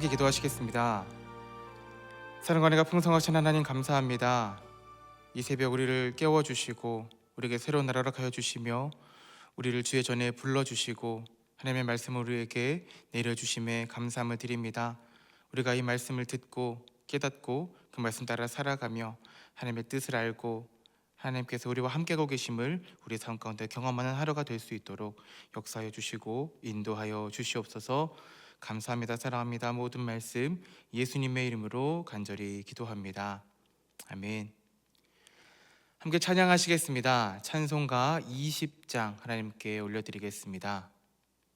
함께 기도하시겠습니다. 사랑과 은혜가 풍성하신 하나님 감사합니다. 이 새벽 우리를 깨워주시고 우리에게 새로운 나라를 하여 주시며 우리를 주의 전에 불러주시고 하나님의 말씀을 우리에게 내려주심에 감사함을 드립니다. 우리가 이 말씀을 듣고 깨닫고 그 말씀 따라 살아가며 하나님의 뜻을 알고 하나님께서 우리와 함께하고 계심을 우리 삶 가운데 경험하는 하루가 될 수 있도록 역사하여 주시고 인도하여 주시옵소서. 감사합니다. 사랑합니다. 모든 말씀 예수님의 이름으로 간절히 기도합니다. 아멘. 함께 찬양하시겠습니다. 찬송가 20장 하나님께 올려드리겠습니다.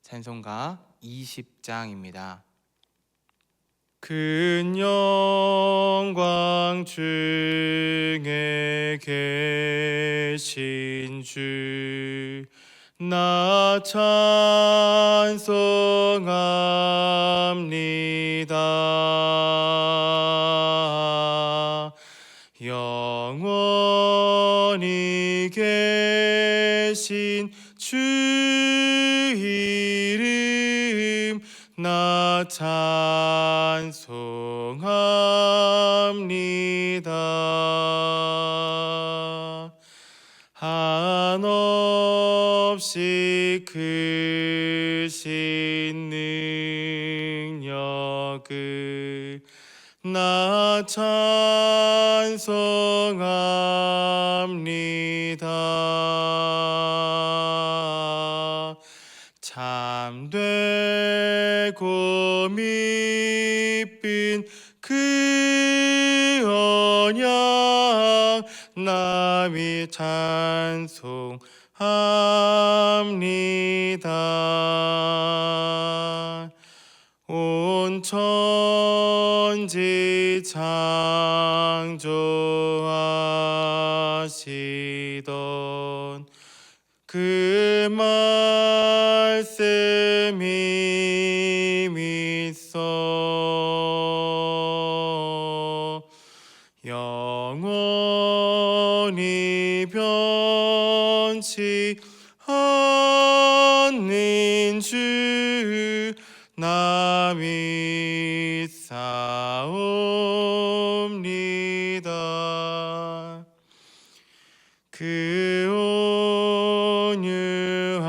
찬송가 20장입니다. 큰 영광 중에 계신 주 나 찬송합니다. 영원히 계신 주 이름 나 찬송합니다. 한없이 크신 능력을 나 찬송합니다. 참되고 미쁜 그 언약 남이 찬송합니다. 온 천지 창조하시던 그 말씀이 믿어 영원히 변치 않는 주 나 믿사옵니다. 그 온유하신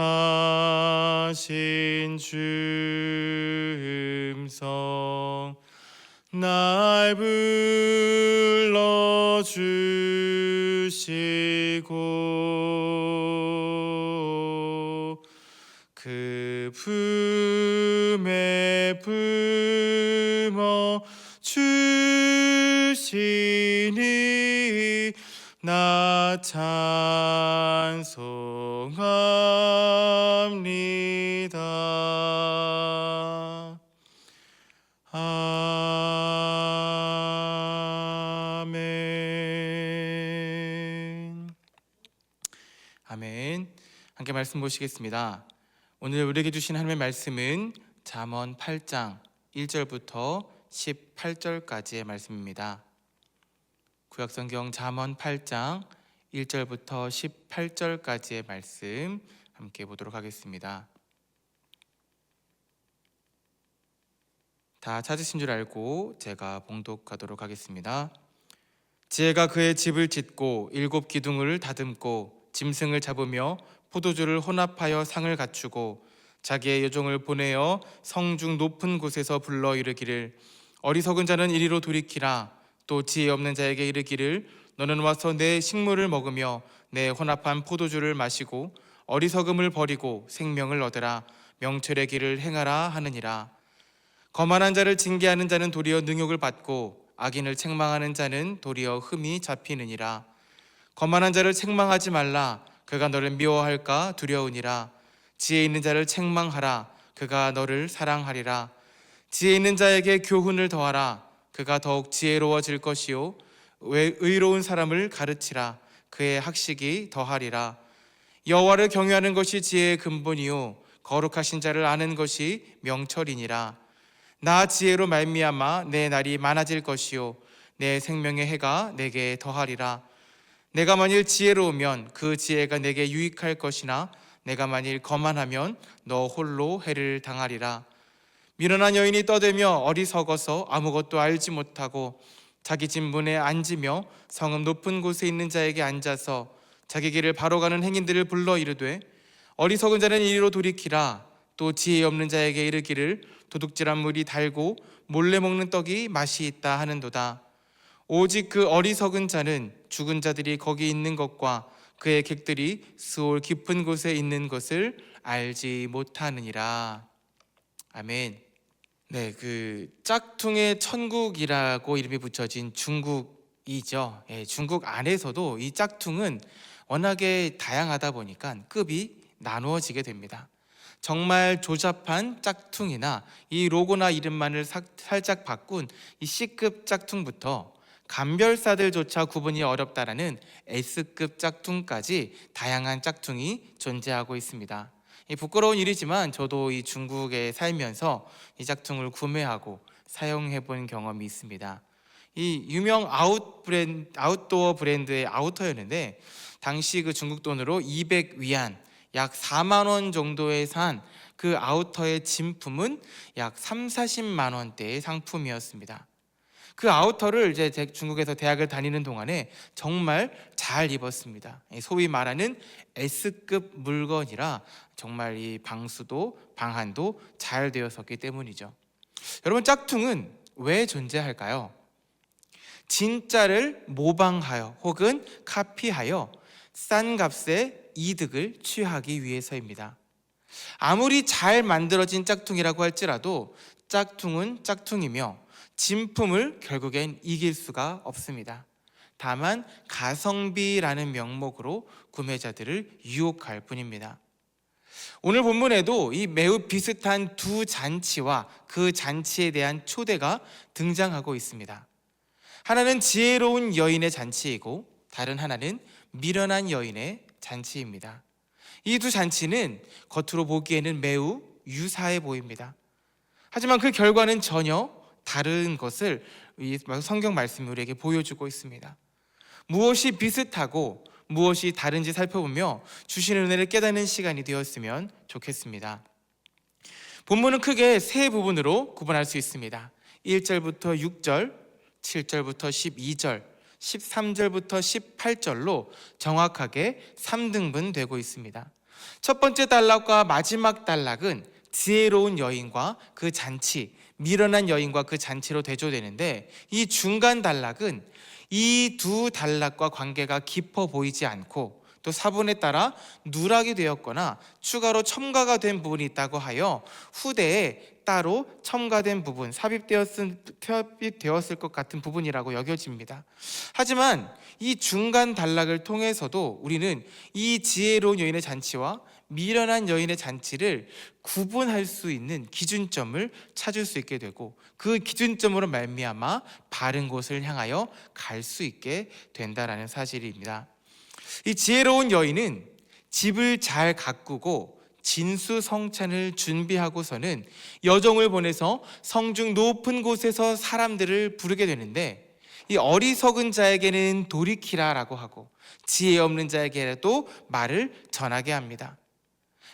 주 음성 날 불러주시고 그 품에 품어 주시니 나 찬송합니다. 아멘. 아멘. 함께 말씀 보시겠습니다. 오늘 우리에게 주신 하나님의 말씀은 잠언 8장 1절부터 18절까지의 말씀입니다. 구약성경 잠언 8장 1절부터 18절까지의 말씀 함께 보도록 하겠습니다. 다 찾으신 줄 알고 제가 봉독하도록 하겠습니다. 지혜가 그의 집을 짓고 7 기둥을 다듬고 짐승을 잡으며 포도주를 혼합하여 상을 갖추고 자기의 여종을 보내어 성중 높은 곳에서 불러 이르기를 어리석은 자는 이리로 돌이키라. 또 지혜 없는 자에게 이르기를 너는 와서 내 식물을 먹으며 내 혼합한 포도주를 마시고 어리석음을 버리고 생명을 얻으라. 명철의 길을 행하라 하느니라. 거만한 자를 징계하는 자는 도리어 능욕을 받고 악인을 책망하는 자는 도리어 흠이 잡히느니라. 거만한 자를 책망하지 말라. 그가 너를 미워할까 두려우니라. 지혜 있는 자를 책망하라. 그가 너를 사랑하리라. 지혜 있는 자에게 교훈을 더하라. 그가 더욱 지혜로워질 것이요 의로운 사람을 가르치라. 그의 학식이 더하리라. 여호와를 경외하는 것이 지혜의 근본이요 거룩하신 자를 아는 것이 명철이니라. 나 지혜로 말미암아 내 날이 많아질 것이요 내 생명의 해가 내게 더하리라. 내가 만일 지혜로우면 그 지혜가 내게 유익할 것이나 내가 만일 거만하면 너 홀로 해를 당하리라. 미련한 여인이 떠들며 어리석어서 아무것도 알지 못하고 자기 진문에 앉으며 성읍 높은 곳에 있는 자에게 앉아서 자기 길을 바로 가는 행인들을 불러 이르되 어리석은 자는 이리로 돌이키라. 또 지혜 없는 자에게 이르기를 도둑질한 물이 달고 몰래 먹는 떡이 맛이 있다 하는도다. 오직 그 어리석은 자는 죽은 자들이 거기 있는 것과 그의 객들이 스올 깊은 곳에 있는 것을 알지 못하느니라. 아멘. 네, 그 짝퉁의 천국이라고 이름이 붙여진 중국이죠. 예, 중국 안에서도 이 짝퉁은 워낙에 다양하다 보니까 급이 나누어지게 됩니다. 정말 조잡한 짝퉁이나 이 로고나 이름만을 살짝 바꾼 이 C급 짝퉁부터 감별사들조차 구분이 어렵다라는 S급 짝퉁까지 다양한 짝퉁이 존재하고 있습니다. 부끄러운 일이지만 저도 이 중국에 살면서 이 짝퉁을 구매하고 사용해 본 경험이 있습니다. 이 유명 아웃도어 브랜드의 아우터였는데 당시 그 중국 돈으로 200위안 약 4만 원 정도에 산 그 아우터의 진품은 약 3, 40만 원대의 상품이었습니다. 그 아우터를 이제 중국에서 대학을 다니는 동안에 정말 잘 입었습니다. 소위 말하는 S급 물건이라 정말 이 방수도 방한도 잘 되었었기 때문이죠. 여러분, 짝퉁은 왜 존재할까요? 진짜를 모방하여 혹은 카피하여 싼 값에 이득을 취하기 위해서입니다. 아무리 잘 만들어진 짝퉁이라고 할지라도 짝퉁은 짝퉁이며 진품을 결국엔 이길 수가 없습니다. 다만 가성비라는 명목으로 구매자들을 유혹할 뿐입니다. 오늘 본문에도 이 매우 비슷한 두 잔치와 그 잔치에 대한 초대가 등장하고 있습니다. 하나는 지혜로운 여인의 잔치이고 다른 하나는 미련한 여인의 잔치입니다. 이 두 잔치는 겉으로 보기에는 매우 유사해 보입니다. 하지만 그 결과는 전혀 다른 것을 이 성경 말씀이 우리에게 보여주고 있습니다. 무엇이 비슷하고 무엇이 다른지 살펴보며 주시는 은혜를 깨닫는 시간이 되었으면 좋겠습니다. 본문은 크게 세 부분으로 구분할 수 있습니다. 1절부터 6절, 7절부터 12절, 13절부터 18절로 정확하게 3등분 되고 있습니다. 첫 번째 단락과 마지막 단락은 지혜로운 여인과 그 잔치, 미련한 여인과 그 잔치로 대조되는데 이 중간 단락은 이 두 단락과 관계가 깊어 보이지 않고 또 사본에 따라 누락이 되었거나 추가로 첨가가 된 부분이 있다고 하여 후대에 따로 첨가된 부분, 삽입되었을 것 같은 부분이라고 여겨집니다. 하지만 이 중간 단락을 통해서도 우리는 이 지혜로운 여인의 잔치와 미련한 여인의 잔치를 구분할 수 있는 기준점을 찾을 수 있게 되고 그 기준점으로 말미암아 바른 곳을 향하여 갈 수 있게 된다라는 사실입니다. 이 지혜로운 여인은 집을 잘 가꾸고 진수성찬을 준비하고서는 여종을 보내서 성중 높은 곳에서 사람들을 부르게 되는데 이 어리석은 자에게는 돌이키라라고 하고 지혜 없는 자에게라도 말을 전하게 합니다.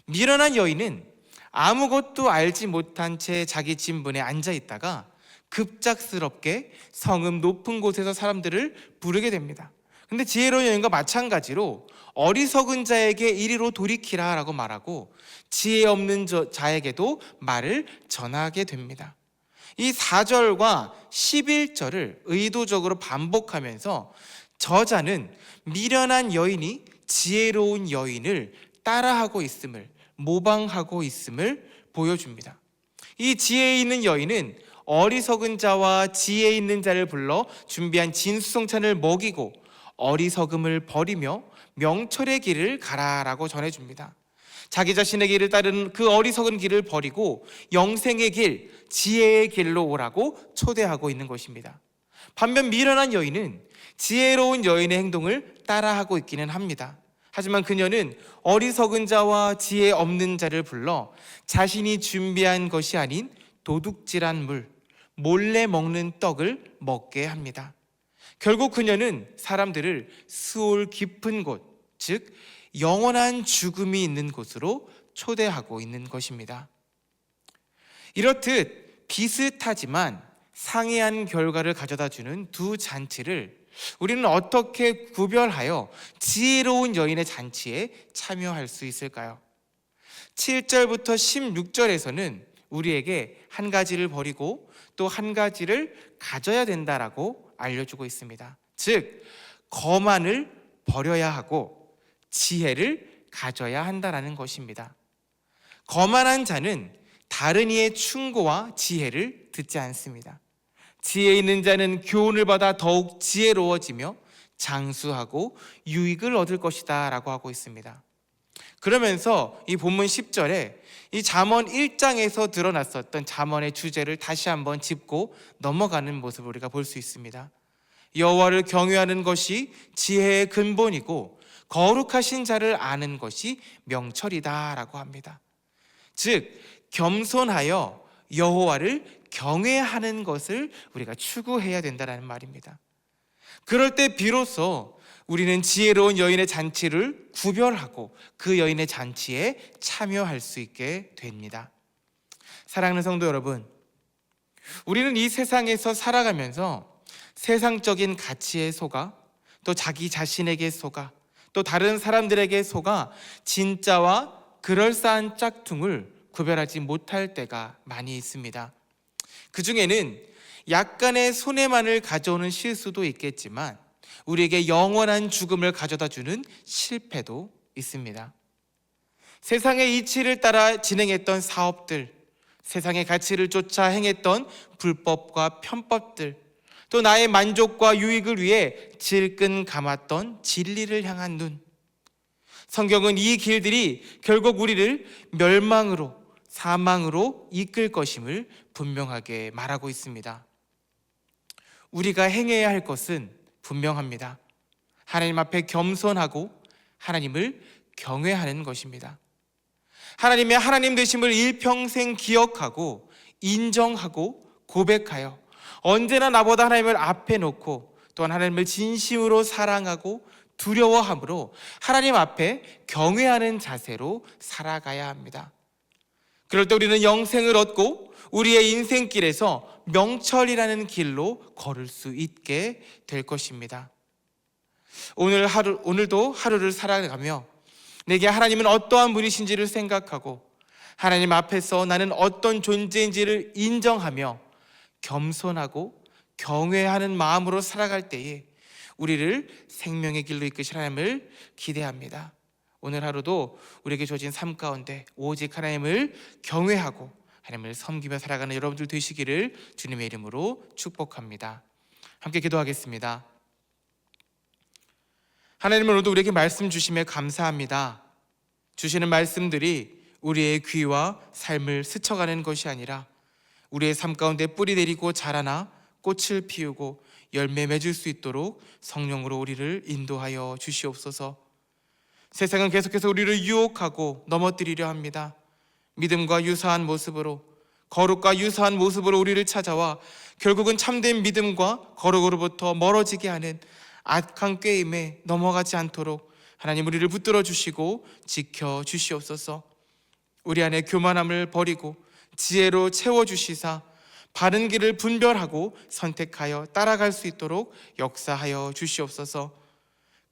미련한 여인은 아무것도 알지 못한 채 자기 진분에 앉아 있다가 급작스럽게 성읍 높은 곳에서 사람들을 부르게 됩니다. 근데 지혜로운 여인과 마찬가지로 어리석은 자에게 이리로 돌이키라 라고 말하고 지혜 없는 자에게도 말을 전하게 됩니다. 이 4절과 11절을 의도적으로 반복하면서 저자는 미련한 여인이 지혜로운 여인을 따라하고 있음을, 모방하고 있음을 보여줍니다. 이 지혜 있는 여인은 어리석은 자와 지혜 있는 자를 불러 준비한 진수성찬을 먹이고 어리석음을 버리며 명철의 길을 가라라고 전해줍니다. 자기 자신의 길을 따르는 그 어리석은 길을 버리고 영생의 길, 지혜의 길로 오라고 초대하고 있는 것입니다. 반면 미련한 여인은 지혜로운 여인의 행동을 따라하고 있기는 합니다. 하지만 그녀는 어리석은 자와 지혜 없는 자를 불러 자신이 준비한 것이 아닌 도둑질한 물, 몰래 먹는 떡을 먹게 합니다. 결국 그녀는 사람들을 스올 깊은 곳, 즉 영원한 죽음이 있는 곳으로 초대하고 있는 것입니다. 이렇듯 비슷하지만 상이한 결과를 가져다 주는 두 잔치를 우리는 어떻게 구별하여 지혜로운 여인의 잔치에 참여할 수 있을까요? 7절부터 16절에서는 우리에게 한 가지를 버리고 또 한 가지를 가져야 된다라고 알려주고 있습니다. 즉, 거만을 버려야 하고 지혜를 가져야 한다라는 것입니다. 거만한 자는 다른 이의 충고와 지혜를 듣지 않습니다. 지혜 있는 자는 교훈을 받아 더욱 지혜로워지며 장수하고 유익을 얻을 것이다 라고 하고 있습니다. 그러면서 이 본문 10절에 이 잠언 1장에서 드러났었던 잠언의 주제를 다시 한번 짚고 넘어가는 모습을 우리가 볼 수 있습니다. 여호와를 경외하는 것이 지혜의 근본이고 거룩하신 자를 아는 것이 명철이다 라고 합니다. 즉, 겸손하여 여호와를 경외하는 것을 우리가 추구해야 된다는 말입니다. 그럴 때 비로소 우리는 지혜로운 여인의 잔치를 구별하고 그 여인의 잔치에 참여할 수 있게 됩니다. 사랑하는 성도 여러분, 우리는 이 세상에서 살아가면서 세상적인 가치에 속아, 또 자기 자신에게 속아, 또 다른 사람들에게 속아 진짜와 그럴싸한 짝퉁을 구별하지 못할 때가 많이 있습니다. 그 중에는 약간의 손해만을 가져오는 실수도 있겠지만 우리에게 영원한 죽음을 가져다 주는 실패도 있습니다. 세상의 이치를 따라 진행했던 사업들, 세상의 가치를 쫓아 행했던 불법과 편법들, 또 나의 만족과 유익을 위해 질끈 감았던 진리를 향한 눈, 성경은 이 길들이 결국 우리를 멸망으로, 사망으로 이끌 것임을 분명하게 말하고 있습니다. 우리가 행해야 할 것은 분명합니다. 하나님 앞에 겸손하고 하나님을 경외하는 것입니다. 하나님의 하나님 되심을 일평생 기억하고 인정하고 고백하여 언제나 나보다 하나님을 앞에 놓고 또한 하나님을 진심으로 사랑하고 두려워함으로 하나님 앞에 경외하는 자세로 살아가야 합니다. 그럴 때 우리는 영생을 얻고 우리의 인생길에서 명철이라는 길로 걸을 수 있게 될 것입니다. 오늘도 하루를 살아가며 내게 하나님은 어떠한 분이신지를 생각하고 하나님 앞에서 나는 어떤 존재인지를 인정하며 겸손하고 경외하는 마음으로 살아갈 때에 우리를 생명의 길로 이끄실 하나님을 기대합니다. 오늘 하루도 우리에게 주어진 삶 가운데 오직 하나님을 경외하고 하나님을 섬기며 살아가는 여러분들 되시기를 주님의 이름으로 축복합니다. 함께 기도하겠습니다. 하나님은 오늘도 우리에게 말씀 주심에 감사합니다. 주시는 말씀들이 우리의 귀와 삶을 스쳐가는 것이 아니라 우리의 삶 가운데 뿌리 내리고 자라나 꽃을 피우고 열매 맺을 수 있도록 성령으로 우리를 인도하여 주시옵소서. 세상은 계속해서 우리를 유혹하고 넘어뜨리려 합니다. 믿음과 유사한 모습으로, 거룩과 유사한 모습으로 우리를 찾아와 결국은 참된 믿음과 거룩으로부터 멀어지게 하는 악한 꾀임에 넘어가지 않도록 하나님 우리를 붙들어 주시고 지켜 주시옵소서. 우리 안에 교만함을 버리고 지혜로 채워주시사 바른 길을 분별하고 선택하여 따라갈 수 있도록 역사하여 주시옵소서.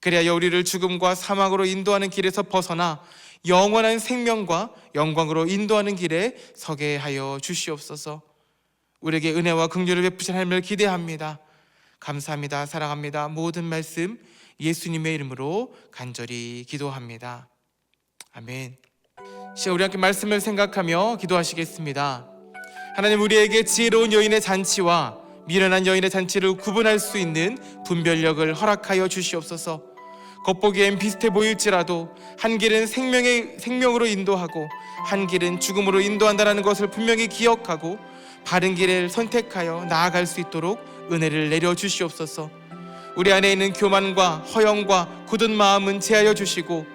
그래야 우리를 죽음과 사망으로 인도하는 길에서 벗어나 영원한 생명과 영광으로 인도하는 길에 서게 하여 주시옵소서. 우리에게 은혜와 긍휼을 베푸신 하나님을 기대합니다. 감사합니다. 사랑합니다. 모든 말씀 예수님의 이름으로 간절히 기도합니다. 아멘. 우리 함께 말씀을 생각하며 기도하시겠습니다. 하나님, 우리에게 지혜로운 여인의 잔치와 미련한 여인의 잔치를 구분할 수 있는 분별력을 허락하여 주시옵소서. 겉보기엔 비슷해 보일지라도 한 길은 생명으로 인도하고 한 길은 죽음으로 인도한다는 것을 분명히 기억하고 바른 길을 선택하여 나아갈 수 있도록 은혜를 내려 주시옵소서. 우리 안에 있는 교만과 허영과 굳은 마음은 제하여 주시고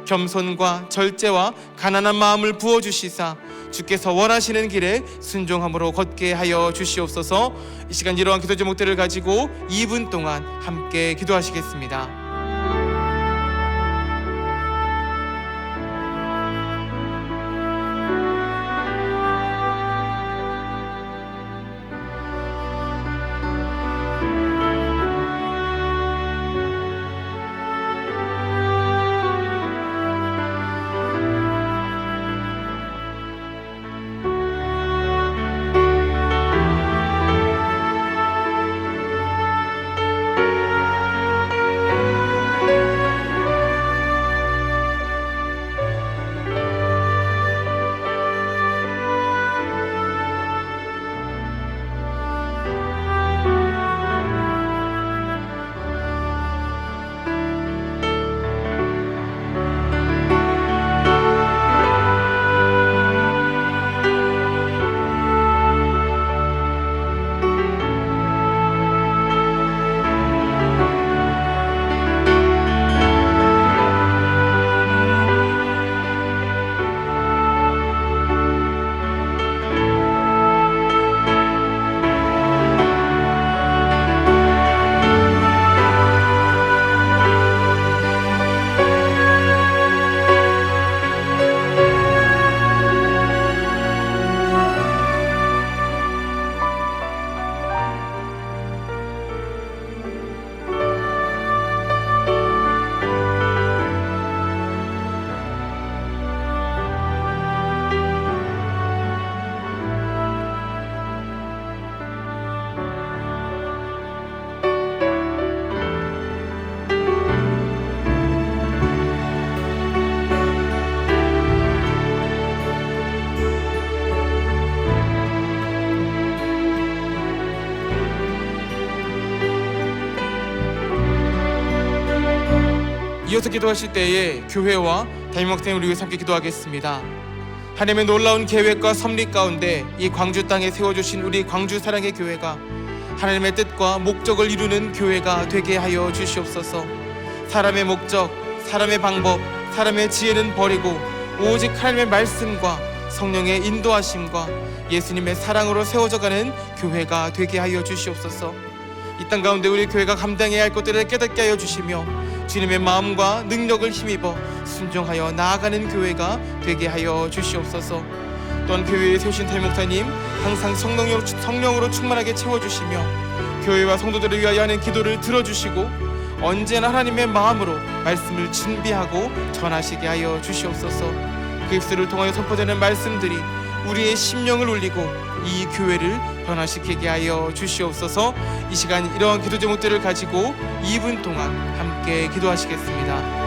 겸손과 절제와 가난한 마음을 부어주시사 주께서 원하시는 길에 순종함으로 걷게 하여 주시옵소서. 이 시간 이러한 기도 제목들을 가지고 2분 동안 함께 기도하시겠습니다. 이어서 기도하실 때에 교회와 담임목사님을 위해 함께 기도하겠습니다. 하나님의 놀라운 계획과 섭리 가운데 이 광주 땅에 세워주신 우리 광주 사랑의 교회가 하나님의 뜻과 목적을 이루는 교회가 되게 하여 주시옵소서. 사람의 목적, 사람의 방법, 사람의 지혜는 버리고 오직 하나님의 말씀과 성령의 인도하심과 예수님의 사랑으로 세워져가는 교회가 되게 하여 주시옵소서. 이 땅 가운데 우리 교회가 감당해야 할 것들을 깨닫게 하여 주시며 주님의 마음과 능력을 힘입어 순종하여 나아가는 교회가 되게 하여 주시옵소서. 또한 교회에 세우신 담임목사님 항상 성령으로 충만하게 채워주시며 교회와 성도들을 위하여 하는 기도를 들어주시고 언제나 하나님의 마음으로 말씀을 준비하고 전하시게 하여 주시옵소서. 그 입술을 통하여 선포되는 말씀들이 우리의 심령을 울리고 이 교회를 변화시키게 하여 주시옵소서. 이 시간 이러한 기도 제목들을 가지고 2분 동안 함께 기도하시겠습니다.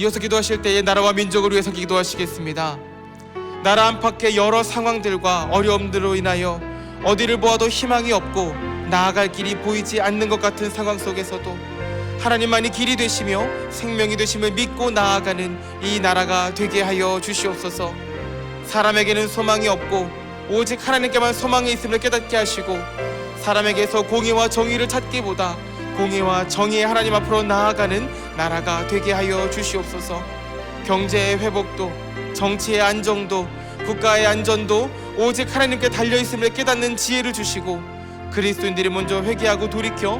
이어서 기도하실 때에 나라와 민족을 위해서 기도하시겠습니다. 나라 안팎의 여러 상황들과 어려움들로 인하여 어디를 보아도 희망이 없고 나아갈 길이 보이지 않는 것 같은 상황 속에서도 하나님만이 길이 되시며 생명이 되심을 믿고 나아가는 이 나라가 되게 하여 주시옵소서. 사람에게는 소망이 없고 오직 하나님께만 소망이 있음을 깨닫게 하시고 사람에게서 공의와 정의를 찾기보다 공의와 정의의 하나님 앞으로 나아가는 나라가 되게 하여 주시옵소서. 경제의 회복도 정치의 안정도 국가의 안전도 오직 하나님께 달려있음을 깨닫는 지혜를 주시고 그리스도인들이 먼저 회개하고 돌이켜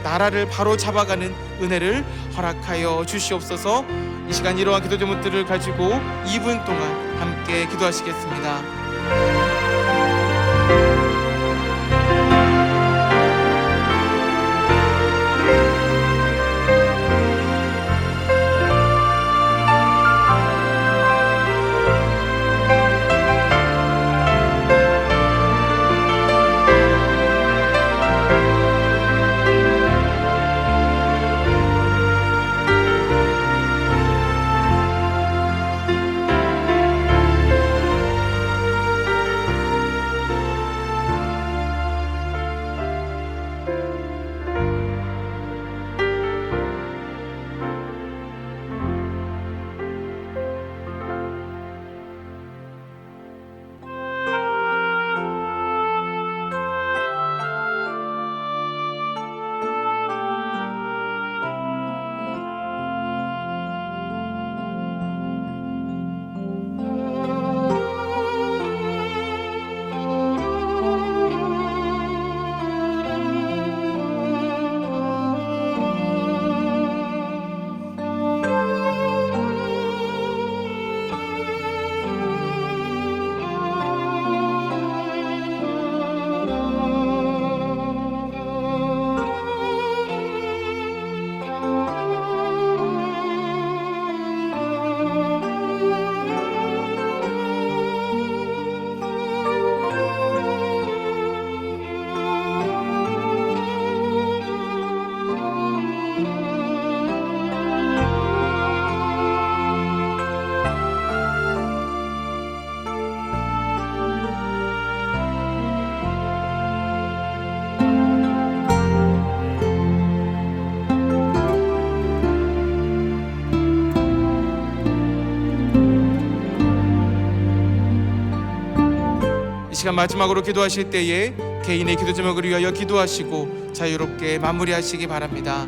나라를 바로 잡아가는 은혜를 허락하여 주시옵소서. 이 시간 이러한 기도 제목들을 가지고 2분 동안 함께 기도하시겠습니다. 시간 마지막으로 기도하실 때에 개인의 기도 제목을 위하여 기도하시고 자유롭게 마무리하시기 바랍니다.